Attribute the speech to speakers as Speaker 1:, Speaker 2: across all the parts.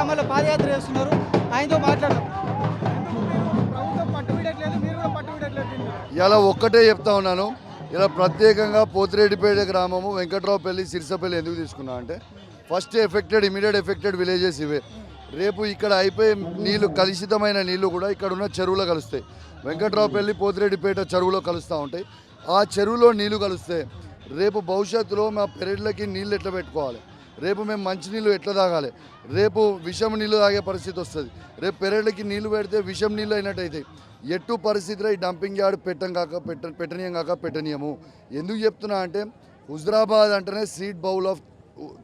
Speaker 1: గ్రామాల్లో పాదయాత్ర చేస్తున్నారు. ఆయనతో మాట్లాడదాం. ప్రభుత్వం పట్టుబిడట్లేదు, మీరు కూడా పట్టుబిడట్లేదు.
Speaker 2: ఇలా ఒక్కటే చెప్తా ఉన్నాను. ఇలా ప్రత్యేకంగా పోతిరెడ్డిపేట గ్రామము, వెంకట్రావుపల్లి, సిరిసపల్లి ఎందుకు తీసుకున్నా అంటే ఫస్ట్ ఇమీడియట్ ఎఫెక్టెడ్ విలేజెస్ ఇవే. రేపు ఇక్కడ అయిపోయి నీళ్లు, కలుషితమైన నీళ్లు కూడా ఇక్కడ ఉన్న చెరువులో కలుస్తాయి. వెంకట్రావుపల్లి, పోతిరెడ్డిపేట చెరువులో కలుస్తూ ఉంటాయి. ఆ చెరువులో నీళ్లు కలిస్తే రేపు భవిష్యత్తులో మా పెరట్లకి నీళ్ళు ఎట్లా పెట్టుకోవాలి, రేపు మేము మంచినీళ్ళు ఎట్లా తాగాలి, రేపు విషం నీళ్ళు తాగే పరిస్థితి వస్తుంది. రేపు పెరట్లకి నీళ్లు పెడితే విషం నీళ్ళు అయినట్టయితే ఎట్టు పరిస్థితిలో ఈ డంపింగ్ యార్డ్ పెట్టనీయము. ఎందుకు చెప్తున్నా అంటే హుజరాబాద్ అంటేనే సీడ్ బౌల్ ఆఫ్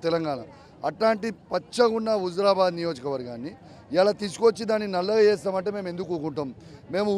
Speaker 2: తెలంగాణ. అట్లాంటి పచ్చగా ఉన్న హుజరాబాద్ నియోజకవర్గాన్ని ఇలా తీసుకొచ్చి దాన్ని నల్లగా చేస్తామంటే మేము ఎందుకు ఊకుంటాం? మేము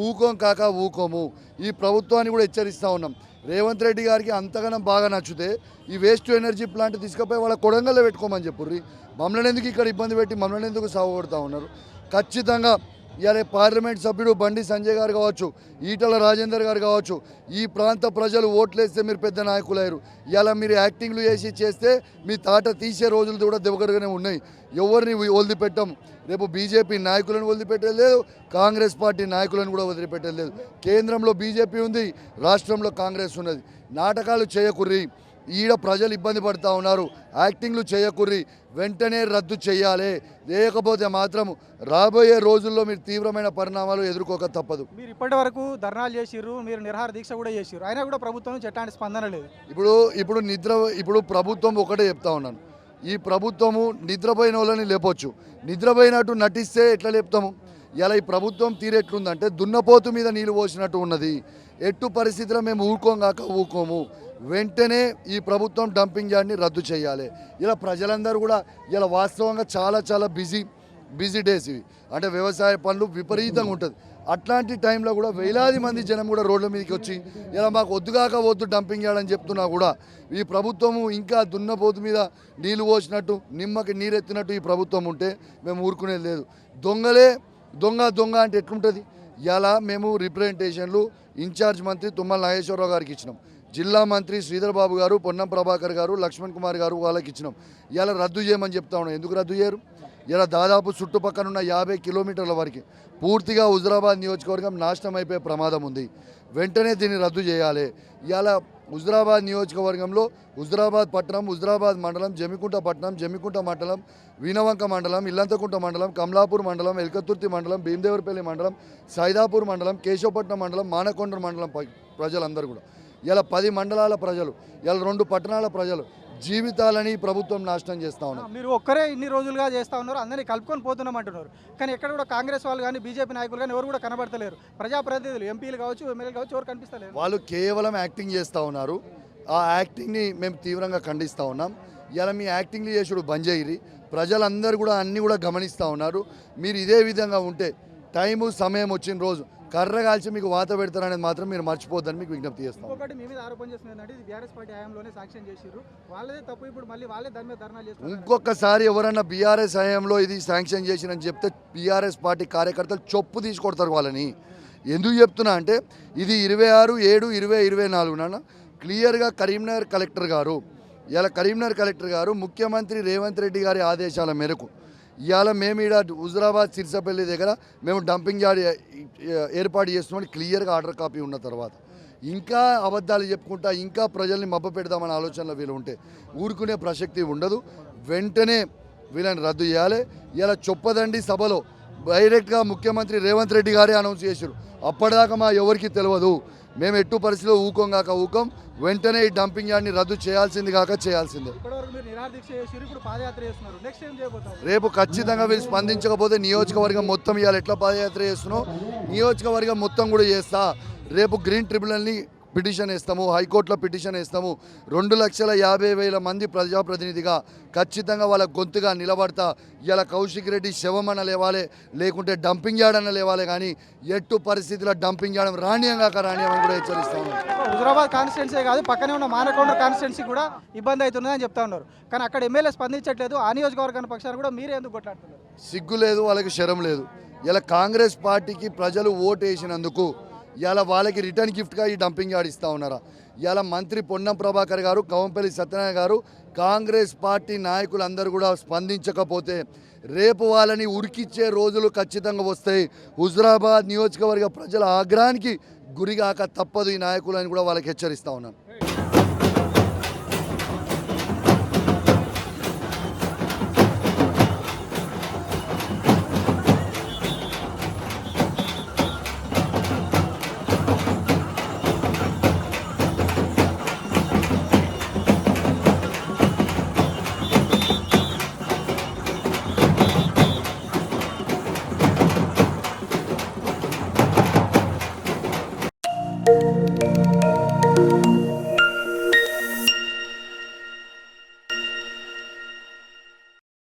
Speaker 2: ఊకోము. ఈ ప్రభుత్వాన్ని కూడా హెచ్చరిస్తూ ఉన్నాం. రేవంత్ రెడ్డి గారికి అంతగానం బాగా నచ్చితే ఈ వేస్ట్ ఎనర్జీ ప్లాంట్ తీసుకుపోయి వాళ్ళ కొడంగల్లో పెట్టుకోమని చెప్పుర్రి. మమ్మల్ని ఎందుకు ఇక్కడ ఇబ్బంది పెట్టి మమ్మల్ని ఎందుకు సాగుకొడతా ఉన్నారు? ఖచ్చితంగా ఇవాళ పార్లమెంట్ సభ్యుడు బండి సంజయ్ గారు కావచ్చు, ఈటల రాజేందర్ గారు కావచ్చు, ఈ ప్రాంత ప్రజలు ఓట్లేస్తే మీరు పెద్ద నాయకులయ్యారు. ఇలా మీరు యాక్టింగ్లు చేస్తే మీ తాట తీసే రోజులు కూడా దగ్గరగానే ఉన్నాయి. ఎవరిని వదిలిపెట్టాం. రేపు బీజేపీ నాయకులను వదిలిపెట్టేది లేదు, కాంగ్రెస్ పార్టీ నాయకులను కూడా వదిలిపెట్టేది లేదు. కేంద్రంలో బీజేపీ ఉంది, రాష్ట్రంలో కాంగ్రెస్ ఉన్నది. నాటకాలు చేయకుర్రి. ఈడ ప్రజలు ఇబ్బంది పడుతూ ఉన్నారు. యాక్టింగ్లు చేయకుర్రి. వెంటనే రద్దు చేయాలి. లేకపోతే మాత్రం రాబోయే రోజుల్లో మీరు తీవ్రమైన పరిణామాలు ఎదుర్కోక తప్పదు.
Speaker 1: మీరు ఇప్పటి వరకు ధర్నాలు చేసిర్రు, మీరు నిరాహార దీక్ష కూడా చేసిర్రు, అయినా కూడా ప్రభుత్వం నుంచి ఎట్లాంటి స్పందన లేదు.
Speaker 2: ఇప్పుడు ప్రభుత్వం ఒకటే చెప్తా ఉన్నాను. ఈ ప్రభుత్వము నిద్రపోయిన వాళ్ళని లేపొచ్చు, నిద్రపోయినట్టు నటిస్తే ఎట్లా లేపుతాము? ఇలా ఈ ప్రభుత్వం తీరెట్లుందంటే దున్నపోతు మీద నీళ్ళు పోసినట్టు ఉన్నది. ఎట్టు పరిస్థితిలో మేము ఊకోము. వెంటనే ఈ ప్రభుత్వం డంపింగ్ యార్డ్ని రద్దు చేయాలి. ఇలా ప్రజలందరూ కూడా ఇలా వాస్తవంగా చాలా బిజీ డేస్ ఇవి. అంటే వ్యవసాయ పనులు విపరీతంగా ఉంటుంది. అట్లాంటి టైంలో కూడా వేలాది మంది జనం కూడా రోడ్ల మీదకి వచ్చి ఇలా మాకు వద్దు డంపింగ్ యార్డ్ అని చెప్తున్నా కూడా ఈ ప్రభుత్వము ఇంకా దున్నపోతు మీద నీళ్ళు పోసినట్టు, నిమ్మకి నీరెత్తినట్టు ఈ ప్రభుత్వం ఉంటే మేము ఊరుకునేది లేదు. దొంగ అంటే ఎట్లుంటుంది? ఇలా మేము రిప్రజెంటేషన్లు ఇన్ఛార్జ్ మంత్రి తుమ్మల నాగేశ్వరరావు గారికి ఇచ్చినాం, జిల్లా మంత్రి శ్రీధర్ బాబు గారు, పొన్నం ప్రభాకర్ గారు, లక్ష్మణ్ కుమార్ గారు వాళ్ళకి ఇచ్చినాం. ఇలా రద్దు చేయమని చెప్తా ఉన్నాం. ఎందుకు రద్దు చేయరు? ఇలా దాదాపు చుట్టుపక్కల ఉన్న 50 కిలోమీటర్ల వరకు పూర్తిగా హుజరాబాద్ నియోజకవర్గం నాశనం అయిపోయే ప్రమాదం ఉంది. వెంటనే దీన్ని రద్దు చేయాలి. ఇలా హుజరాబాద్ నియోజకవర్గంలో హుజరాబాద్ పట్టణం, హుజరాబాద్ మండలం, జమ్మికుంట పట్టణం, జమ్మికుంట మండలం, వీణవంక మండలం, ఇల్లంతకుంట మండలం, కమలాపూర్ మండలం, ఎల్కతుర్తి మండలం, భీమదేవరపల్లి మండలం, సైదాపూర్ మండలం, కేశవపట్నం మండలం, మానకొండ మండలం ప్రజలందరూ కూడా ఇలా 10 మండలాల ప్రజలు, ఇలా 2 పట్టణాల ప్రజలు జీవితాలని ప్రభుత్వం నాశనం చేస్తూ ఉన్నారు.
Speaker 1: మీరు ఒక్కరే ఇన్ని రోజులుగా చేస్తూ ఉన్నారు, అందరినీ కలుపుకొని పోతున్నాం అంటున్నారు. కానీ ఎక్కడ కూడా కాంగ్రెస్ వాళ్ళు కానీ బీజేపీ నాయకులు కానీ ఎవరు కూడా కనబడతలేరు. ప్రజాప్రతినిధులు, ఎంపీలు కావచ్చు, ఎమ్మెల్యేలు కావచ్చు, ఎవరు కనిపిస్తలేరు.
Speaker 2: వాళ్ళు కేవలం యాక్టింగ్ చేస్తూ ఉన్నారు. ఆ యాక్టింగ్ని మేము తీవ్రంగా ఖండిస్తూ ఉన్నాం. ఇలా మీ యాక్టింగ్లు చేసుడు బంద్ చేయరి. ప్రజలందరూ కూడా అన్నీ కూడా గమనిస్తూ ఉన్నారు. మీరు ఇదే విధంగా ఉంటే సమయం వచ్చిన రోజు కర్ర కాల్చి మీకు వాత పెడతారనేది మాత్రం మీరు మర్చిపోద్దని మీకు విజ్ఞప్తి చేస్తాం.
Speaker 1: ఒకటి మీ మీద ఆరోపణ చేస్తున్నది ఇది బీఆర్ఎస్ పార్టీ హయాంలోనే సాక్ష్యం చేసిర్రు, వాళ్ళదే తప్పు, ఇప్పుడు మళ్ళీ వాళ్ళే దాని మీద ధర్నా చేస్తారు.
Speaker 2: ఇంకొకసారి ఎవరన్నా బీఆర్ఎస్ హయాంలో ఇది శాంక్షన్ చేసిరని చెప్తే బీఆర్ఎస్ పార్టీ కార్యకర్తలు చొప్పు తీసుకొడతారు వాళ్ళని. ఎందుకు చెప్తున్నా అంటే ఇది 26/7/2024 క్లియర్గా కరీంనగర్ కలెక్టర్ గారు ముఖ్యమంత్రి రేవంత్ రెడ్డి గారి ఆదేశాల మేరకు ఇవాళ మేము ఇక్కడ హుజరాబాద్ సిరిసపల్లి దగ్గర మేము డంపింగ్ యార్డ్ ఏర్పాటు చేస్తున్నామని క్లియర్గా ఆర్డర్ కాపీ ఉన్న తర్వాత ఇంకా అబద్ధాలు చెప్పుకుంటా ఇంకా ప్రజల్ని మభ్య పెడదామనే ఆలోచనలో వీళ్ళు ఉంటే ఊరుకునే ప్రసక్తి ఉండదు. వెంటనే వీళ్ళని రద్దు చేయాలి. ఇలా చొప్పదండి సభలో డైరెక్ట్గా ముఖ్యమంత్రి రేవంత్ రెడ్డి గారే అనౌన్స్ చేశారు. అప్పటిదాకా మా ఎవరికి తెలియదు. మేము ఎట్టు పరిస్థితిలో ఊకం. వెంటనే ఈ డంపింగ్ యార్డ్ని రద్దు చేయాల్సిందే. రేపు ఖచ్చితంగా వీళ్ళు స్పందించకపోతే నియోజకవర్గం మొత్తం ఇవాళ ఎట్లా పాదయాత్ర చేస్తున్నాం నియోజకవర్గం మొత్తం కూడా చేస్తా. రేపు గ్రీన్ ట్రిబ్యునల్ని పిటిషన్ వేస్తాము, హైకోర్టులో పిటిషన్ వేస్తాము. 2,50,000 మంది ప్రజాప్రతినిధిగా ఖచ్చితంగా వాళ్ళ గొంతుగా నిలబడతా. ఇలా కౌశిక్ రెడ్డి శవం అన్న లేవాలి, లేకుంటే డంపింగ్ యార్డ్ అన్న లేవాలి. కానీ ఎట్టు పరిస్థితుల్లో డంపింగ్ యార్డ్ రాణ్యంగా కూడా హెచ్చరిస్తాము.
Speaker 1: హుజరాబాద్ కాన్స్టిట్యున్సీ కాదు, పక్కనే ఉన్న మానకొండ కాన్స్టిట్యున్సీ కూడా ఇబ్బంది అవుతుందని చెప్తా ఉన్నారు. కానీ అక్కడ ఎమ్మెల్యే స్పందించట్లేదు. ఆ నియోజకవర్గాన్ని పక్షాన్ని కూడా మీరే ఎందుకు కొట్లాడుతున్నారు?
Speaker 2: సిగ్గు లేదు, వాళ్ళకి శరం లేదు. ఇలా కాంగ్రెస్ పార్టీకి ప్రజలు ఓటు వేసినందుకు ఇలా వాళ్ళకి రిటర్న్ గిఫ్ట్గా ఈ డంపింగ్ యార్డ్ ఇస్తూ ఉన్నారా? ఇలా మంత్రి పొన్నం ప్రభాకర్ గారు, కవంపల్లి సత్యనారాయణ గారు, కాంగ్రెస్ పార్టీ నాయకులందరూ కూడా స్పందించకపోతే రేపు వాళ్ళని ఉరికిచ్చే రోజులు ఖచ్చితంగా వస్తాయి. హుజురాబాద్ నియోజకవర్గ ప్రజల ఆగ్రహానికి గురిగాక తప్పదు ఈ నాయకులని కూడా వాళ్ళకి హెచ్చరిస్తా ఉన్నాను.